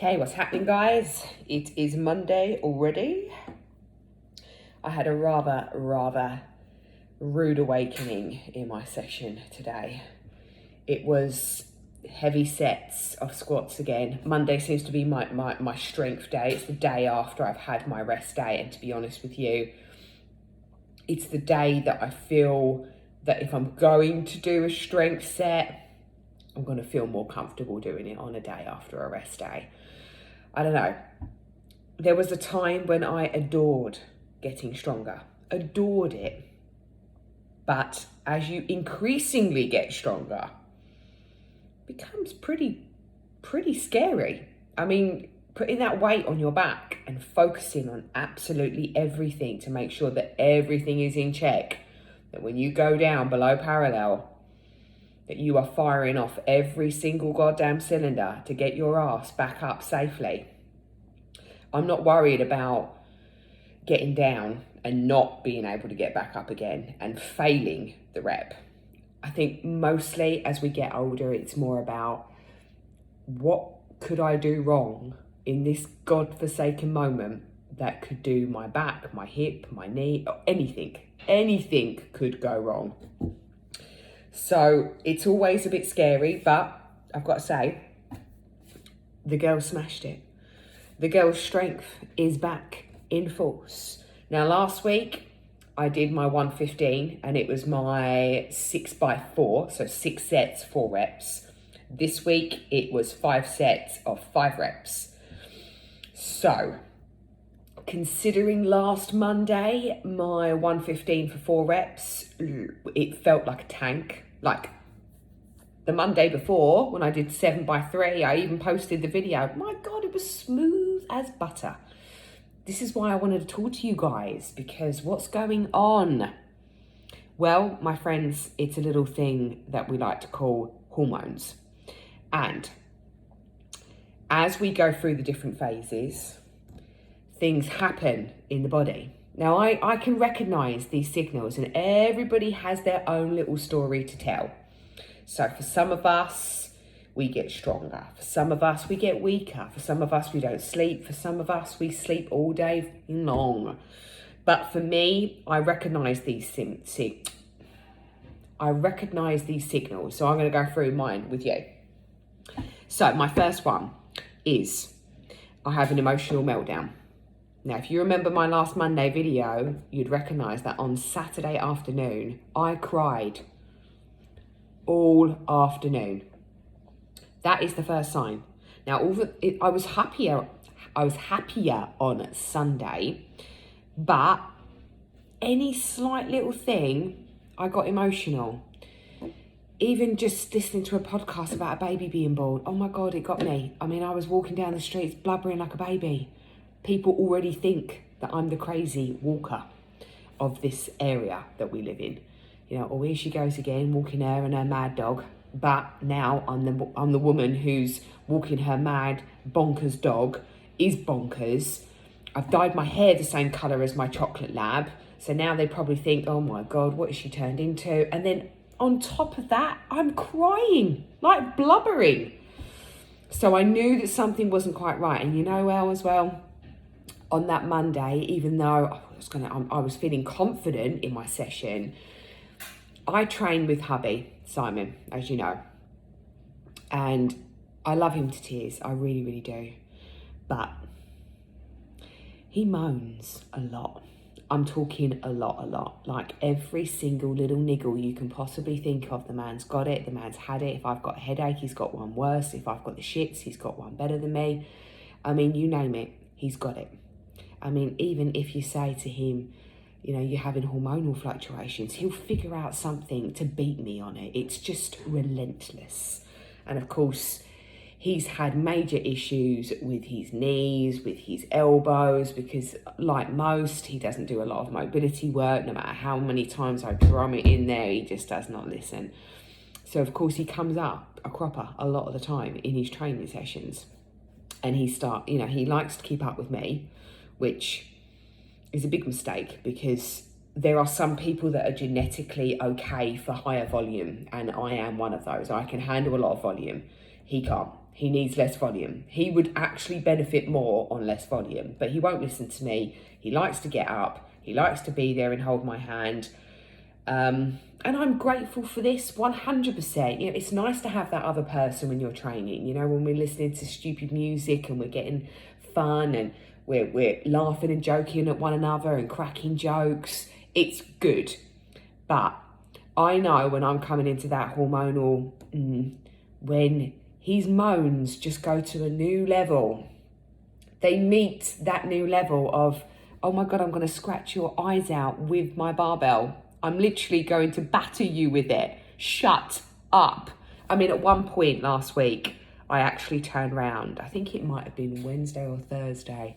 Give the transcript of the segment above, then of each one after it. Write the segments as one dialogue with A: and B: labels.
A: Okay, what's happening, guys? It is Monday already. I had a rather rude awakening in my session today. It was heavy sets of squats again. Monday seems to be my strength day. It's the day after I've had my rest day, and to be honest with you, it's the day that I feel that if I'm going to do a strength set, I'm going to feel more comfortable doing it on a day after a rest day. I don't know. There was a time when I adored getting stronger, adored it. But as you increasingly get stronger, it becomes pretty scary. I mean, putting that weight on your back and focusing on absolutely everything to make sure that everything is in check, that when you go down below parallel, that you are firing off every single goddamn cylinder to get your ass back up safely. I'm not worried about getting down and not being able to get back up again and failing the rep. I think mostly as we get older, it's more about what could I do wrong in this godforsaken moment that could do my back, my hip, my knee, or anything. Anything could go wrong. So it's always a bit scary, but I've got to say, the girl smashed it. The girl's strength is back in force. Now, last week, I did my 115 and it was my 6x4, so 6 sets, 4 reps. This week, it was 5 sets of 5 reps. So, considering last Monday, my 115 for 4 reps, it felt like a tank. Like the Monday before, when I did 7x3, I even posted the video. My God, it was smooth as butter. This is why I wanted to talk to you guys, because what's going on? Well, my friends, it's a little thing that we like to call hormones. And as we go through the different phases, things happen in the body. Now, I can recognize these signals, and everybody has their own little story to tell. So for some of us, we get stronger. For some of us, we get weaker. For some of us, we don't sleep. For some of us, we sleep all day long. But for me, I recognize these signals. So I'm going to go through mine with you. So my first one is I have an emotional meltdown. Now, if you remember my last Monday video, you'd recognize that on Saturday afternoon, I cried all afternoon. That is the first sign. Now, I was happier on Sunday, but any slight little thing, I got emotional. Even just listening to a podcast about a baby being born, oh my God, it got me. I mean, I was walking down the streets blubbering like a baby. People already think that I'm the crazy walker of this area that we live in. You know, oh, here she goes again, walking her and her mad dog. But now I'm the woman who's walking her mad bonkers dog, is bonkers. I've dyed my hair the same colour as my chocolate lab. So now they probably think, oh my God, what has she turned into? And then on top of that, I'm crying, like blubbering. So I knew that something wasn't quite right. And you know, as well, on that Monday, even though I was feeling confident in my session, I train with hubby, Simon, as you know, and I love him to tears. I really, really do. But he moans a lot. I'm talking a lot. Like every single little niggle you can possibly think of, the man's got it, the man's had it. If I've got a headache, he's got one worse. If I've got the shits, he's got one better than me. I mean, you name it, he's got it. I mean, even if you say to him, you know, you're having hormonal fluctuations, he'll figure out something to beat me on it. It's just relentless. And of course, he's had major issues with his knees, with his elbows, because like most, he doesn't do a lot of mobility work. No matter how many times I drum it in there, he just does not listen. So of course, he comes up a cropper a lot of the time in his training sessions. And he likes to keep up with me, which is a big mistake, because there are some people that are genetically okay for higher volume, and I am one of those. I can handle a lot of volume. He can't. He needs less volume. He would actually benefit more on less volume, but he won't listen to me. He likes to get up. He likes to be there and hold my hand. And I'm grateful for this 100%. You know, it's nice to have that other person when you're training, you know, when we're listening to stupid music and we're getting fun and we're laughing and joking at one another and cracking jokes. It's good. But I know when I'm coming into that hormonal, when his moans just go to a new level. They meet that new level of, oh my God, I'm going to scratch your eyes out with my barbell. I'm literally going to batter you with it. Shut up. I mean, at one point last week, I actually turned around. I think it might have been Wednesday or Thursday.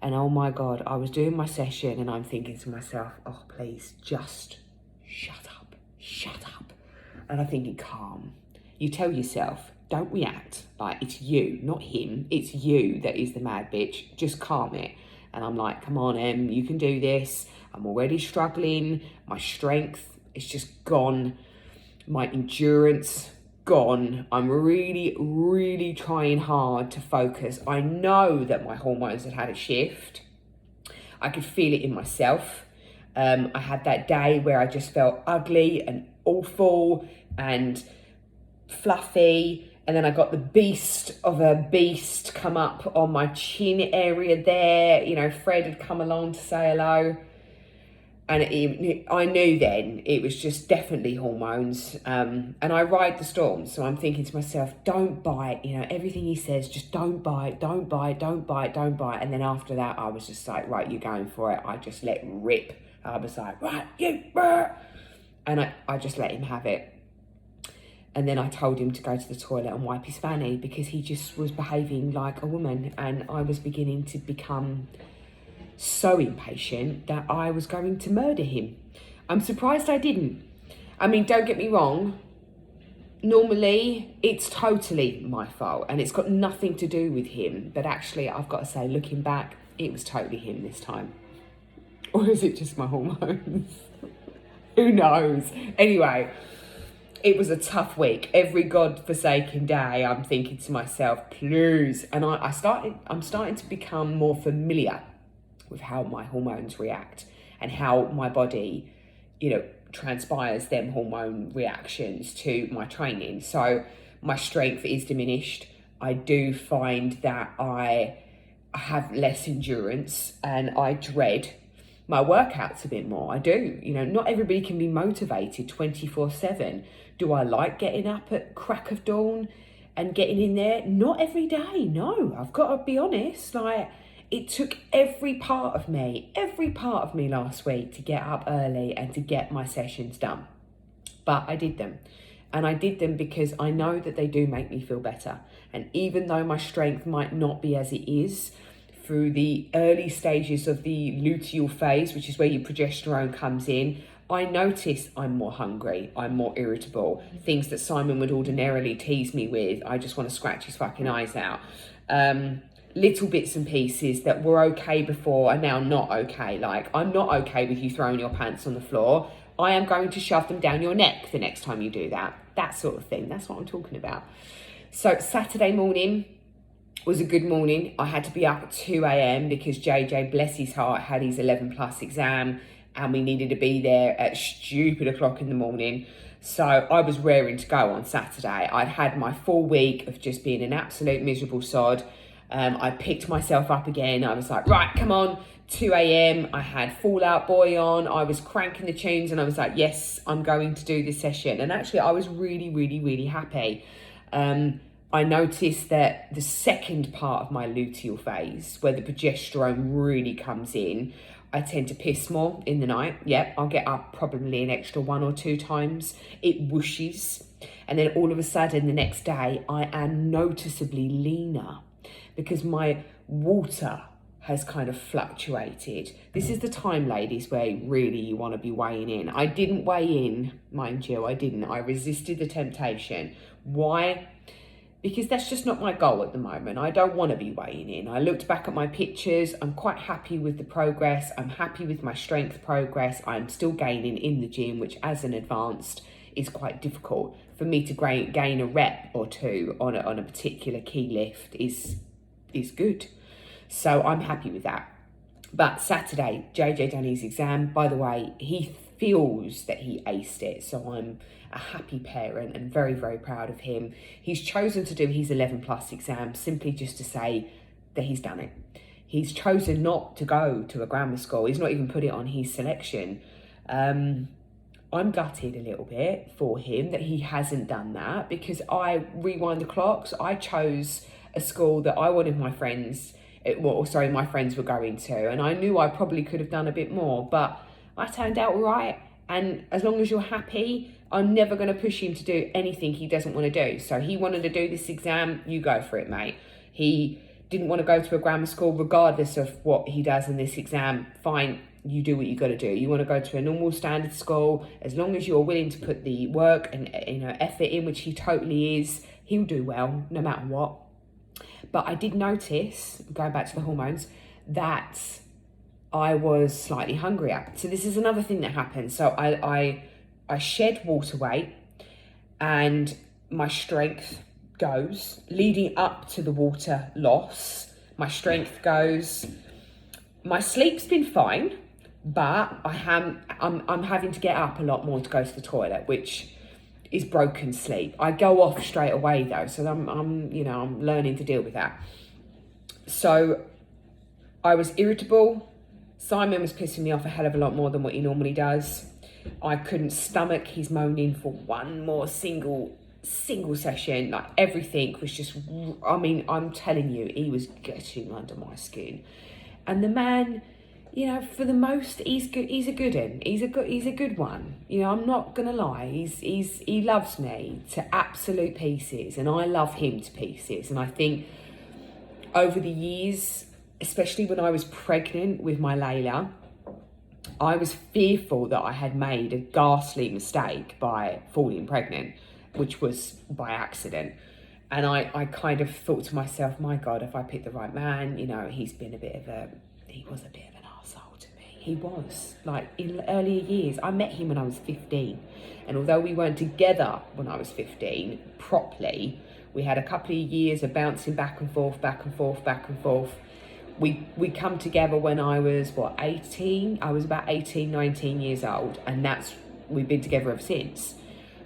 A: And oh my God, I was doing my session and I'm thinking to myself, oh, please just shut up. And I'm thinking, calm. You tell yourself, don't react. Like, it's you, not him. It's you that is the mad bitch. Just calm it. And I'm like, come on, Em, you can do this. I'm already struggling. My strength is just gone. My endurance, gone. I'm really, really trying hard to focus. I know that my hormones had a shift. I could feel it in myself. I had that day where I just felt ugly and awful and fluffy. And then I got the beast of a beast come up on my chin area there. You know, Fred had come along to say hello. And I knew then it was just definitely hormones. And I ride the storm. So I'm thinking to myself, don't bite. You know, everything he says, just don't bite. And then after that, I was just like, right, you're going for it. I just let rip. I was like, right, you. And I just let him have it. And then I told him to go to the toilet and wipe his fanny because he just was behaving like a woman. And I was beginning to become so impatient that I was going to murder him. I'm surprised I didn't. I mean, don't get me wrong. Normally, it's totally my fault and it's got nothing to do with him. But actually, I've got to say, looking back, it was totally him this time. Or is it just my hormones? Who knows? Anyway, it was a tough week. Every godforsaken day, I'm thinking to myself, please. And I'm starting to become more familiar with how my hormones react and how my body, you know, transpires them hormone reactions to my training. So my strength is diminished. I do find that I have less endurance and I dread my workouts a bit more. I do. You know, not everybody can be motivated 24/7. Do I like getting up at crack of dawn and getting in there? Not every day. No, I've got to be honest. Like, it took every part of me last week to get up early and to get my sessions done. But I did them. And I did them because I know that they do make me feel better. And even though my strength might not be as it is, through the early stages of the luteal phase, which is where your progesterone comes in, I notice I'm more hungry, I'm more irritable. Things that Simon would ordinarily tease me with, I just want to scratch his fucking eyes out. Little bits and pieces that were okay before are now not okay. Like, I'm not okay with you throwing your pants on the floor. I am going to shove them down your neck the next time you do that. That sort of thing. That's what I'm talking about. So Saturday morning was a good morning. I had to be up at 2 a.m. because JJ, bless his heart, had his 11 plus exam and we needed to be there at stupid o'clock in the morning. So I was raring to go on Saturday. I'd had my full week of just being an absolute miserable sod. I picked myself up again. I was like, right, come on, 2 a.m. I had Fall Out Boy on. I was cranking the tunes and I was like, yes, I'm going to do this session. And actually, I was really, really, really happy. I noticed that the second part of my luteal phase, where the progesterone really comes in, I tend to piss more in the night. Yep, I'll get up probably an extra 1 or 2 times. It whooshes. And then all of a sudden, the next day, I am noticeably leaner because my water has kind of fluctuated. This is the time, ladies, where really you want to be weighing in. I didn't weigh in, mind you, I didn't. I resisted the temptation. Why? Because that's just not my goal at the moment. I don't want to be weighing in. I looked back at my pictures. I'm quite happy with the progress. I'm happy with my strength progress. I'm still gaining in the gym, which as an advanced is quite difficult for me to gain a rep or two on a particular key lift is good. So I'm happy with that. But Saturday, JJ done his exam. By the way, he feels that he aced it. So I'm a happy parent and very, very proud of him. He's chosen to do his 11 plus exam simply just to say that he's done it. He's chosen not to go to a grammar school. He's not even put it on his selection. I'm gutted a little bit for him that he hasn't done that, because I rewind the clocks. I chose a school that I wanted my friends were going to, and I knew I probably could have done a bit more, but I turned out all right. And as long as you're happy, I'm never going to push him to do anything he doesn't want to do. So he wanted to do this exam, you go for it, mate. He didn't want to go to a grammar school, regardless of what he does in this exam, fine, you do what you got to do. You want to go to a normal standard school, as long as you're willing to put the work and effort in, which he totally is, he'll do well no matter what. But I did notice, going back to the hormones, that I was slightly hungrier. So this is another thing that happened. So I shed water weight, and my strength goes leading up to the water loss. My strength goes. My sleep's been fine, but I'm having to get up a lot more to go to the toilet, which is broken sleep. I go off straight away though, so I'm learning to deal with that. So I was irritable. Simon was pissing me off a hell of a lot more than what he normally does. I couldn't stomach his moaning for one more single session. Like, everything was just, I'm telling you, he was getting under my skin. And the man, for the most, he's good. He's a good one. He's a good one. I'm not gonna lie. He loves me to absolute pieces, and I love him to pieces. And I think over the years, especially when I was pregnant with my Layla, I was fearful that I had made a ghastly mistake by falling pregnant, which was by accident. And I kind of thought to myself, my God, if I picked the right man, he was a bit of an arsehole to me. He was, like, in earlier years. I met him when I was 15. And although we weren't together when I was 15, properly, we had a couple of years of bouncing back and forth. We come together when I was, 18? I was about 18, 19 years old. And we've been together ever since.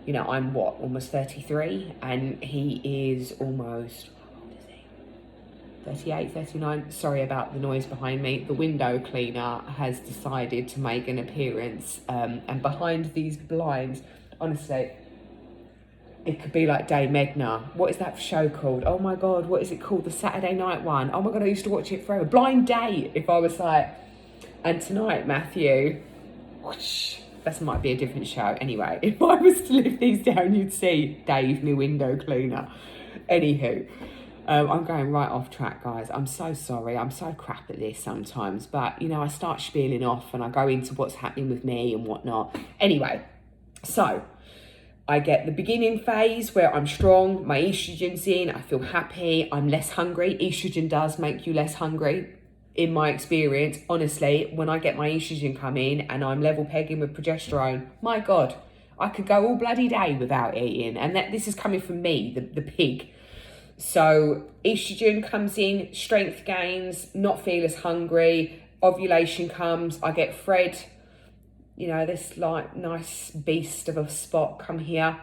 A: I'm almost 33, and he is almost, how old is he? 38, 39. Sorry about the noise behind me. The window cleaner has decided to make an appearance, and behind these blinds, honestly, it could be like Dame Edna. What is that show called? Oh my God, what is it called? The Saturday night one. Oh my God, I used to watch it forever. Blind Date, if I was like, and tonight, Matthew, whoosh, that might be a different show. Anyway, if I was to lift these down, you'd see Dave, my window cleaner. Anywho, I'm going right off track, guys. I'm so sorry. I'm so crap at this sometimes. But, I start spieling off and I go into what's happening with me and whatnot. Anyway, so I get the beginning phase where I'm strong. My estrogen's in. I feel happy. I'm less hungry. Estrogen does make you less hungry. In my experience, honestly, when I get my estrogen come in and I'm level pegging with progesterone, my God, I could go all bloody day without eating. And this is coming from me, the pig. So estrogen comes in, strength gains, not feel as hungry, ovulation comes, I get Fred, this like nice beast of a spot come here.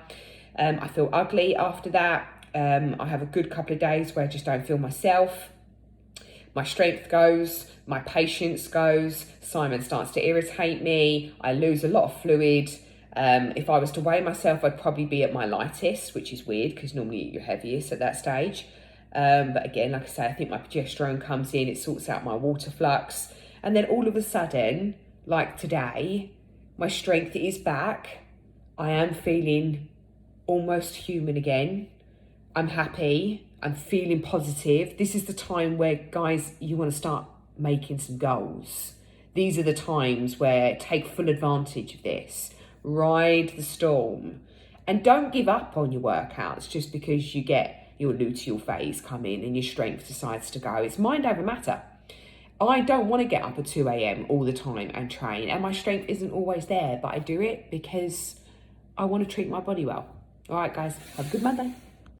A: I feel ugly after that. I have a good couple of days where I just don't feel myself. My strength goes, my patience goes, Simon starts to irritate me, I lose a lot of fluid. If I was to weigh myself, I'd probably be at my lightest, which is weird because normally you're heaviest at that stage. But again, like I say, I think my progesterone comes in, it sorts out my water flux. And then all of a sudden, like today, my strength is back. I am feeling almost human again. I'm happy. I'm feeling positive. This is the time where, guys, you want to start making some goals. These are the times where take full advantage of this. Ride the storm. And don't give up on your workouts just because you get your luteal phase come in and your strength decides to go. It's mind over matter. I don't want to get up at 2 a.m. all the time and train. And my strength isn't always there, but I do it because I want to treat my body well. All right, guys, have a good Monday.